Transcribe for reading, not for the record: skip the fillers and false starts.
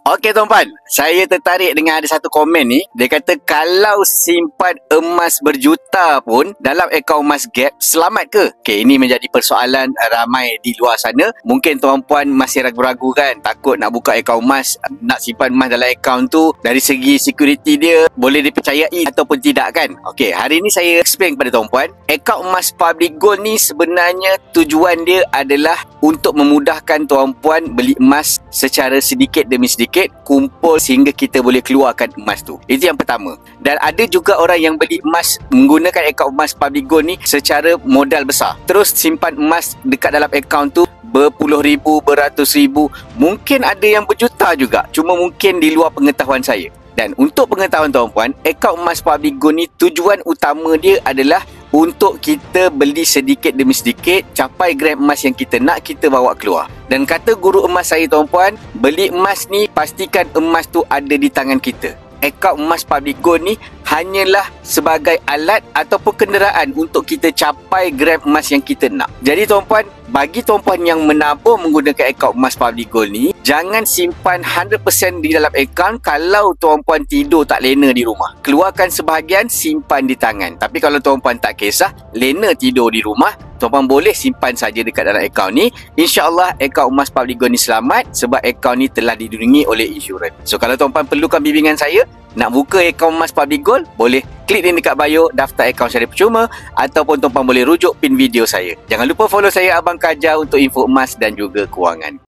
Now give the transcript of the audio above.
Okey tuan-puan, saya tertarik dengan ada satu komen ni. Dia kata kalau simpan emas berjuta pun dalam akaun emas Gap, selamat ke? Okey, ini menjadi persoalan ramai di luar sana. Mungkin tuan-puan masih ragu-ragu kan, takut nak buka akaun emas, nak simpan emas dalam akaun tu, dari segi security dia boleh dipercayai ataupun tidak kan? Okey, hari ni saya explain kepada tuan-puan, akaun emas Public Gold ni sebenarnya tujuan dia adalah untuk memudahkan tuan-puan beli emas secara sedikit demi sedikit, kumpul sehingga kita boleh keluarkan emas tu. Itu yang pertama. Dan ada juga orang yang beli emas menggunakan akaun emas Public Gold ni secara modal besar. Terus simpan emas dekat dalam akaun tu berpuluh ribu, beratus ribu, mungkin ada yang berjuta juga. Cuma mungkin di luar pengetahuan saya. Dan untuk pengetahuan tuan-puan, akaun emas Public Gold ni tujuan utama dia adalah untuk kita beli sedikit demi sedikit, capai gram emas yang kita nak, kita bawa keluar. Dan kata guru emas saya tuan-puan, beli emas ni pastikan emas tu ada di tangan kita. Akaun emas Public Gold ni hanyalah sebagai alat ataupun kenderaan untuk kita capai gram emas yang kita nak. Jadi tuan-puan, bagi tuan-puan yang menabur menggunakan akaun emas Public Gold ni, jangan simpan 100% di dalam akaun kalau tuan-puan tidur tak lena di rumah. Keluarkan sebahagian, simpan di tangan. Tapi kalau tuan-puan tak kisah, lena tidur di rumah, tuan-puan boleh simpan saja dekat dalam akaun ni. InsyaAllah akaun emas Public Gold ni selamat sebab akaun ni telah dilindungi oleh insurans. So kalau tuan-puan perlukan bimbingan saya, nak buka akaun emas Public Gold, boleh klik link dekat bio, daftar akaun secara percuma, ataupun tuan-puan boleh rujuk pin video saya. Jangan lupa follow saya Abang Kajar untuk info emas dan juga kewangan.